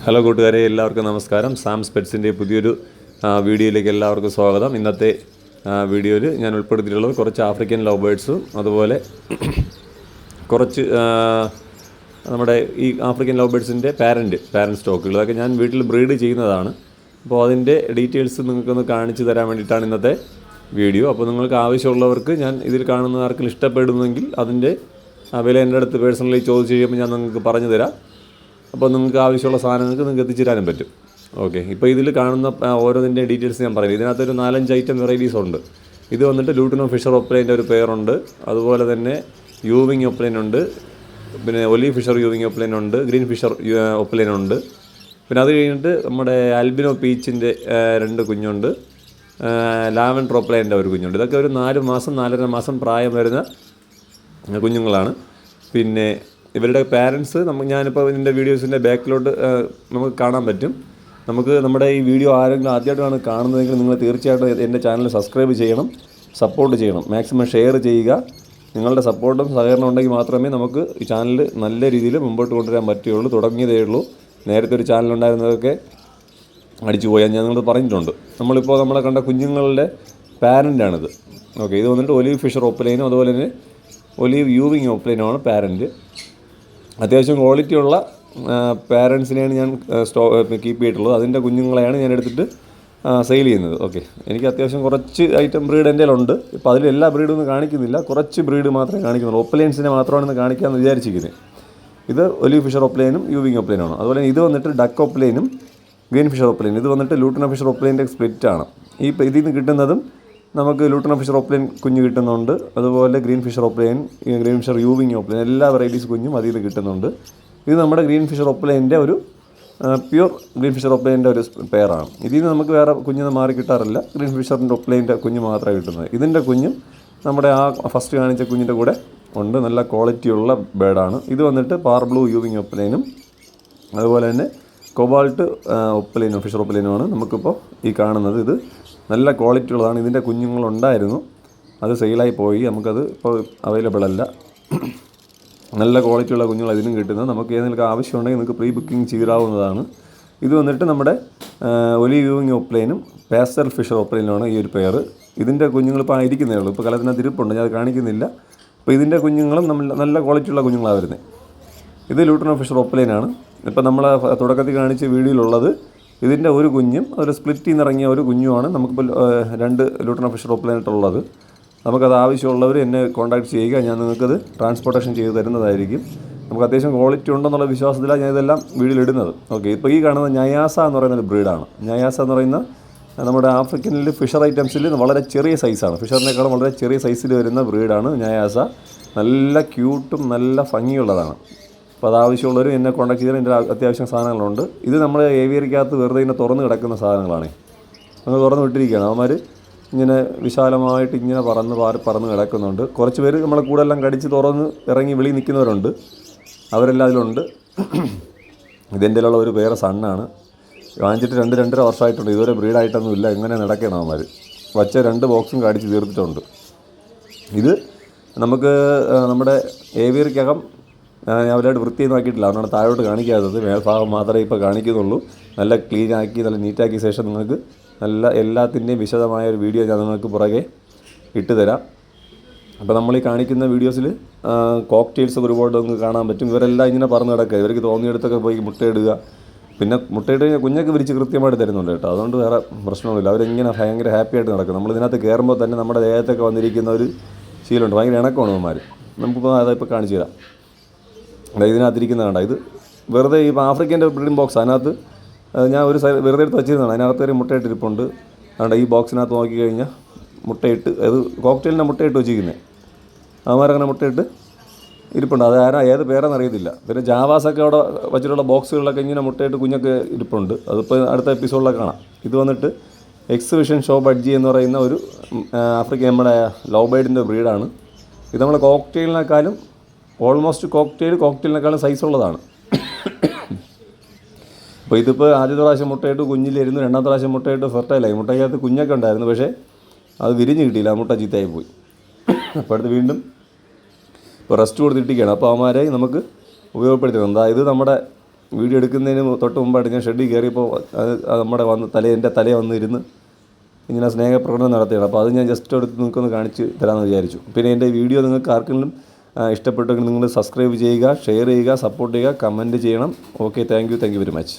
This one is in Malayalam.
ഹലോ കൂട്ടുകാരെ, എല്ലാവർക്കും നമസ്കാരം. സാംസ് പെറ്റ്സിൻ്റെ പുതിയൊരു വീഡിയോയിലേക്ക് എല്ലാവർക്കും സ്വാഗതം. ഇന്നത്തെ വീഡിയോയിൽ ഞാൻ ഉൾപ്പെടുത്തിയിട്ടുള്ളത് കുറച്ച് ആഫ്രിക്കൻ ലവ് ബേർഡ്സും അതുപോലെ കുറച്ച് നമ്മുടെ ഈ ആഫ്രിക്കൻ ലവ് ബേർഡ്സിൻ്റെ പാരൻറ്റ് സ്റ്റോക്കുകൾ. അതൊക്കെ ഞാൻ വീട്ടിൽ ബ്രീഡ് ചെയ്യുന്നതാണ്. അപ്പോൾ അതിൻ്റെ ഡീറ്റെയിൽസ് നിങ്ങൾക്കൊന്ന് കാണിച്ചു തരാൻ വേണ്ടിയിട്ടാണ് ഇന്നത്തെ വീഡിയോ. അപ്പോൾ നിങ്ങൾക്ക് ആവശ്യമുള്ളവർക്ക് ഞാൻ ഇതിൽ കാണുന്ന ആർക്കും ഇഷ്ടപ്പെടുന്നെങ്കിൽ അതിൻ്റെ വില എൻ്റെ അടുത്ത് പേഴ്സണലി ചോദിച്ച് കഴിയുമ്പോൾ ഞാൻ നിങ്ങൾക്ക് പറഞ്ഞു തരാം. അപ്പോൾ നിങ്ങൾക്ക് ആവശ്യമുള്ള സാധനങ്ങൾക്ക് നിങ്ങൾക്ക് എത്തിച്ചു തരാനും പറ്റും. ഓക്കെ, ഇപ്പോൾ ഇതിൽ കാണുന്ന ഓരോന്നിൻ്റെ ഡീറ്റെയിൽസ് ഞാൻ പറയും. ഇതിനകത്തൊരു 4-5 ഐറ്റം വെറൈറ്റീസ് ഉണ്ട്. ഇത് വന്നിട്ട് ലൂട്ടിനോ ഫിഷർ ഒപ്ലൈൻ്റെ ഒരു പെയറുണ്ട്, അതുപോലെ തന്നെ യൂവിങ് ഒപ്ലൈൻ ഉണ്ട്, പിന്നെ ഒലീവ് ഫിഷർ യൂവിങ് ഒപ്ലൈൻ ഉണ്ട്, ഗ്രീൻ ഫിഷർ ഒപ്ലൈൻ ഉണ്ട്. പിന്നെ അത് കഴിഞ്ഞിട്ട് നമ്മുടെ ആൽബിനോ പീച്ചിൻ്റെ 2 കുഞ്ഞുണ്ട്, ലാവൻഡർ ഒപ്ലൈൻ്റെ ഒരു കുഞ്ഞുണ്ട്. ഇതൊക്കെ ഒരു 4 മാസം 4.5 മാസം പ്രായം വരുന്ന കുഞ്ഞുങ്ങളാണ്. പിന്നെ ഇവരുടെ പാരൻസ് ഞാനിപ്പോൾ ഇതിൻ്റെ വീഡിയോസിൻ്റെ ബാക്കിലോട്ട് നമുക്ക് കാണാൻ പറ്റും. നമുക്ക് നമ്മുടെ ഈ വീഡിയോ ആരെങ്കിലും ആദ്യമായിട്ടാണ് കാണുന്നതെങ്കിൽ നിങ്ങൾ തീർച്ചയായിട്ടും എൻ്റെ ചാനൽ സബ്സ്ക്രൈബ് ചെയ്യണം, സപ്പോർട്ട് ചെയ്യണം, മാക്സിമം ഷെയർ ചെയ്യുക. നിങ്ങളുടെ സപ്പോർട്ടും സഹകരണം ഉണ്ടെങ്കിൽ മാത്രമേ നമുക്ക് ഈ ചാനൽ നല്ല രീതിയിൽ മുമ്പോട്ട് കൊണ്ടുവരാൻ പറ്റുകയുള്ളൂ. തുടങ്ങിയതേ ഉള്ളൂ. നേരത്തെ ഒരു ചാനലുണ്ടായിരുന്നതൊക്കെ അടിച്ചു പോയാൽ ഞാൻ നിങ്ങൾ പറഞ്ഞിട്ടുണ്ട്. നമ്മളിപ്പോൾ നമ്മളെ കണ്ട കുഞ്ഞുങ്ങളുടെ പാരൻ്റാണിത്. ഓക്കെ, ഇത് വന്നിട്ട് ഒലീവ് ഫിഷർ ഒപ്ലൈനും അതുപോലെ തന്നെ ഒലീവ് യൂവിങ് ഒപ്ലൈനുമാണ് പാരൻറ്റ്. അത്യാവശ്യം ക്വാളിറ്റിയുള്ള പാരൻസിനെയാണ് ഞാൻ കീപ്പ് ചെയ്തിട്ടുള്ളത്. അതിൻ്റെ കുഞ്ഞുങ്ങളെയാണ് ഞാൻ എടുത്തിട്ട് സെയിൽ ചെയ്യുന്നത്. ഓക്കെ, എനിക്ക് അത്യാവശ്യം കുറച്ച് ഐറ്റം ബ്രീഡ് എൻ്റെ കയ്യിലുണ്ട്. ഇപ്പോൾ അതിൽ എല്ലാ ബ്രീഡൊന്നും കാണിക്കുന്നില്ല, കുറച്ച് ബ്രീഡ് മാത്രമേ കാണിക്കുന്നുള്ളൂ. ഒപ്ലൈൻസിനെ മാത്രമാണ് കാണിക്കാമെന്ന് വിചാരിച്ചിരിക്കുന്നത്. ഇത് ഒലീവ് ഫിഷർ ഒപ്ലൈനും യൂവിങ് ഒപ്ലൈനുമാണ്. അതുപോലെ ഇത് വന്നിട്ട് ഡക്ക് ഒപ്ലൈനും ഗ്രീൻ ഫിഷർ ഒപ്ലൈൻ. ഇത് വന്നിട്ട് ലൂട്ടിനോ ഫിഷർ ഒപ്ലൈൻ്റെ സ്പ്ലിറ്റാണ്. ഇതിൽ നിന്ന് കിട്ടുന്നതും നമുക്ക് ലൂട്ടിനോ ഫിഷർ ഒപ്ലൈൻ കുഞ്ഞ് കിട്ടുന്നുണ്ട്, അതുപോലെ green fisher opaline, green fisher യൂവിങ് ഒപ്ലൈൻ, എല്ലാ വെറൈറ്റീസ് കുഞ്ഞും അതിൽ നിന്ന് കിട്ടുന്നുണ്ട്. ഇത് നമ്മുടെ ഗ്രീൻ ഫിഷർ ഒപ്ലൈൻ്റെ ഒരു പ്യൂർ ഗ്രീൻ ഫിഷർ ഒപ്ലൈൻ്റെ ഒരു പെയറാണ്. ഇതിൽ നിന്ന് നമുക്ക് വേറെ കുഞ്ഞിന് മാറി കിട്ടാറില്ല. ഗ്രീൻ ഫിഷറിൻ്റെ ഒപ്ലൈൻ്റെ കുഞ്ഞ് മാത്രമേ കിട്ടുന്നത്. ഇതിൻ്റെ കുഞ്ഞും നമ്മുടെ ആ ഫസ്റ്റ് കാണിച്ച കുഞ്ഞിൻ്റെ കൂടെ ഉണ്ട്. നല്ല ക്വാളിറ്റിയുള്ള ബേഡാണ്. ഇത് വന്നിട്ട് പാർ ബ്ലൂ യൂവിങ് ഒപ്ലൈനും അതുപോലെ തന്നെ കൊബാൾട്ട് ഒപ്ലൈനും ഫിഷർ ഒപ്ലൈനുമാണ് നമുക്കിപ്പോൾ ഈ കാണുന്നത്. ഇത് നല്ല ക്വാളിറ്റി ഉള്ളതാണ്. ഇതിൻ്റെ കുഞ്ഞുങ്ങളുണ്ടായിരുന്നു, അത് സെയിലായി പോയി, നമുക്കത് ഇപ്പോൾ അവൈലബിൾ അല്ല. നല്ല ക്വാളിറ്റിയുള്ള കുഞ്ഞുങ്ങൾ ഇതിനും കിട്ടുന്നത്. നമുക്ക് ഏതെങ്കിലും ആവശ്യമുണ്ടെങ്കിൽ നിങ്ങൾക്ക് പ്രീ ബുക്കിംഗ് ചെയ്തിടാവുന്നതാണ്. ഇത് വന്നിട്ട് നമ്മുടെ ഒലീവ് യൂവിങ് ഒപ്ലൈനും പാസ്റ്റൽ ഫിഷർ ഒപ്ലൈനുമാണ് ഈ ഒരു പെയർ. ഇതിൻ്റെ കുഞ്ഞുങ്ങളിപ്പോൾ ഇരിക്കുന്നേ ഉള്ളൂ. ഇപ്പോൾ കലത്തിനകത്ത് ഇരിപ്പുണ്ട്, ഞാൻ അത് കാണിക്കുന്നില്ല. ഇപ്പോൾ ഇതിൻ്റെ കുഞ്ഞുങ്ങളും നല്ല ക്വാളിറ്റിയുള്ള കുഞ്ഞുങ്ങളാണ് വരുന്നത്. ഇത് ലൂട്ടിനോ ഫിഷർ ഒപ്ലൈനാണ്. ഇപ്പോൾ നമ്മൾ തുടക്കത്തിൽ കാണിച്ച വീഡിയോയിലുള്ളത് ഇതിൻ്റെ ഒരു കുഞ്ഞും ഒരു സ്പ്ലിറ്റിൽ നിന്നിറങ്ങിയ ഒരു കുഞ്ഞുമാണ് നമുക്കിപ്പോൾ 2 ലൂട്ടിനോ ഫിഷർ ഒപ്ലൈനായിട്ടുള്ളത്. നമുക്കത് ആവശ്യമുള്ളവർ എന്നെ കോൺടാക്ട് ചെയ്യുക, ഞാൻ നിങ്ങൾക്കത് ട്രാൻസ്പോർട്ടേഷൻ ചെയ്ത് തരുന്നതായിരിക്കും. നമുക്ക് അത്യാവശ്യം ക്വാളിറ്റി ഉണ്ടെന്നുള്ള വിശ്വാസത്തിലാണ് ഞാൻ ഇതെല്ലാം വീഡിയോയിൽ ഇടുന്നത്. ഓക്കെ, ഇപ്പോൾ ഈ കാണുന്ന ഞയാസ എന്ന് പറയുന്ന ഒരു ബ്രീഡാണ്. ഞയാസ എന്ന് പറയുന്ന നമ്മുടെ ആഫ്രിക്കനിൽ ഫിഷർ ഐറ്റംസിൽ വളരെ ചെറിയ സൈസാണ്. ഫിഷറിനേക്കാളും വളരെ ചെറിയ സൈസിൽ വരുന്ന ബ്രീഡാണ് ഞയാസ. നല്ല ക്യൂട്ടും നല്ല ഭംഗിയുള്ളതാണ്. അപ്പോൾ അതാവശ്യമുള്ളവർ എന്നെ കോൺടാക്ട് ചെയ്താൽ എൻ്റെ അത്യാവശ്യം സാധനങ്ങളുണ്ട്. ഇത് നമ്മൾ ഏവിയറിക്കകത്ത് വെറുതെ ഇങ്ങനെ തുറന്ന് കിടക്കുന്ന സാധനങ്ങളാണ്. നമ്മൾ തുറന്ന് വിട്ടിരിക്കുകയാണ്. അവന്മാർ ഇങ്ങനെ വിശാലമായിട്ട് ഇങ്ങനെ പറന്ന് കിടക്കുന്നുണ്ട്. കുറച്ച് പേര് നമ്മളെ കൂടെ എല്ലാം കടിച്ച് തുറന്ന് ഇറങ്ങി വെളിയിൽ നിൽക്കുന്നവരുണ്ട്. അവരെല്ലാം അതിലുണ്ട്. ഇതെൻ്റെ ഉള്ള ഒരു വേറെ സണ്ണാണ്. വാങ്ങിച്ചിട്ട് 2-2.5 വർഷമായിട്ടുണ്ട്. ഇതുവരെ ബ്രീഡായിട്ടൊന്നും ഇല്ല. ഇങ്ങനെ നടക്കണം അവന്മാർ. വച്ച 2 ബോക്സും കടിച്ച് തീർത്തിട്ടുണ്ട്. ഇത് നമുക്ക് നമ്മുടെ ഏവിയറിക്കകം ഞാൻ അവരായിട്ട് വൃത്തിയൊന്നും ആക്കിയിട്ടില്ല. അവനാണ് താഴോട്ട് കാണിക്കാത്തത്. മേൽഭാഗം മാത്രമേ ഇപ്പോൾ കാണിക്കുന്നുള്ളൂ. നല്ല ക്ലീനാക്കി നല്ല നീറ്റാക്കിയ ശേഷം നിങ്ങൾക്ക് നല്ല എല്ലാത്തിൻ്റെയും വിശദമായ ഒരു വീഡിയോ ഞാൻ നിങ്ങൾക്ക് പുറകെ ഇട്ട് തരാം. അപ്പോൾ നമ്മൾ ഈ കാണിക്കുന്ന വീഡിയോസിൽ കോക്ടെയിൽസ് ഒരുപാട് നിങ്ങൾക്ക് കാണാൻ പറ്റും. ഇവരെല്ലാം ഇങ്ങനെ പറന്ന് കിടക്കുക. ഇവർക്ക് തോന്നിയെടുത്തൊക്കെ പോയി മുട്ടയിടുക. പിന്നെ മുട്ടയിട്ട് കുഞ്ഞൊക്കെ വിരിച്ച് കൃത്യമായിട്ട് തരുന്നുണ്ട് കേട്ടോ. അതുകൊണ്ട് വേറെ പ്രശ്നമൊന്നുമില്ല. അവരിങ്ങനെ ഭയങ്കര ഹാപ്പി ആയിട്ട് നടക്കും. നമ്മളിതിനകത്ത് കയറുമ്പോൾ തന്നെ നമ്മുടെ ദേഹത്തൊക്കെ വന്നിരിക്കുന്ന ഒരു ശീലമുണ്ട്. ഭയങ്കര ഇണക്കമാണ് അവന്മാർ. നമുക്കിപ്പോൾ അതിപ്പോൾ കാണിച്ചു തരാം. ഇതിനകത്തിരിക്കുന്ന കണ്ട, ഇത് വെറുതെ ഈ ആഫ്രിക്കൻ്റെ ബ്രീഡിംഗ് ബോക്സ്. അതിനകത്ത് ഞാൻ ഒരു വെറുതെ എടുത്ത് വെച്ചിരുന്നതാണ്. അതിനകത്ത് ഒരു മുട്ടയിട്ടിരിപ്പുണ്ട്. അതുകൊണ്ട് ഈ ബോക്സിനകത്ത് നോക്കിക്കഴിഞ്ഞാൽ മുട്ടയിട്ട്, അത് കോക്ടെയിലിൻ്റെ മുട്ടയിട്ട് വെച്ചിരിക്കുന്നത്. അവന്മാരങ്ങനെ മുട്ടയിട്ട് ഇരിപ്പുണ്ട്. അത് ഏത് പേരെന്ന് അറിയത്തില്ല. പിന്നെ ജാവാസൊക്കെ അവിടെ വച്ചിട്ടുള്ള ബോക്സുകളിലൊക്കെ ഇങ്ങനെ മുട്ടയിട്ട് കുഞ്ഞൊക്കെ ഇരിപ്പുണ്ട്. അതിപ്പോൾ അടുത്ത എപ്പിസോഡിലൊക്കെ കാണാം. ഇത് വന്നിട്ട് എക്സിബിഷൻ ഷോ ബഡ്ജി എന്ന് പറയുന്ന ഒരു ആഫ്രിക്കൻ നമ്മുടെ ലവ് ബേർഡിൻ്റെ ബ്രീഡാണ്. ഇത് നമ്മുടെ കോക്ടെയിലിനേക്കാളും ഓൾമോസ്റ്റ് കോക്ടെയിലിനേക്കാളും സൈസുള്ളതാണ്. അപ്പോൾ ഇതിപ്പോൾ ആദ്യത്തെ പ്രാവശ്യം മുട്ടയിട്ട് കുഞ്ഞിലിരുന്ന്, 2ാമത്തെ പ്രാവശ്യം മുട്ടയിട്ട് ഫെർട്ടൈലായി. മുട്ടയ്ക്കകത്ത് കുഞ്ഞൊക്കെ ഉണ്ടായിരുന്നു, പക്ഷേ അത് വിരിഞ്ഞ് കിട്ടിയില്ല. മുട്ട ചീത്തയായി പോയി. അപ്പോൾ അടുത്ത് വീണ്ടും ഇപ്പോൾ റെസ്റ്റ് കൊടുത്തിട്ടിരിക്കുകയാണ്. അപ്പോൾ അവന്മാരെ നമുക്ക് ഉപയോഗപ്പെടുത്തണം. അതായത് നമ്മുടെ വീഡിയോ എടുക്കുന്നതിന് തൊട്ട് മുമ്പായിട്ട് ഞാൻ ഷെഡിൽ കയറിയപ്പോൾ അത് നമ്മുടെ എൻ്റെ തലയെ വന്ന് ഇരുന്ന് ഇങ്ങനെ സ്നേഹപ്രകടനം നടത്തിയാണ്. അപ്പോൾ അത് ഞാൻ ജസ്റ്റ് എടുത്ത് നിങ്ങൾക്കൊന്ന് കാണിച്ച് തരാമെന്ന് വിചാരിച്ചു. പിന്നെ എൻ്റെ വീഡിയോ നിങ്ങൾക്ക് ആർക്കെങ്കിലും ഇഷ്ടപ്പെട്ടെങ്കിൽ നിങ്ങൾ സബ്സ്ക്രൈബ് ചെയ്യുക, ഷെയർ ചെയ്യുക, സപ്പോർട്ട് ചെയ്യുക, കമൻറ്റ് ചെയ്യണം. Okay, thank you very much.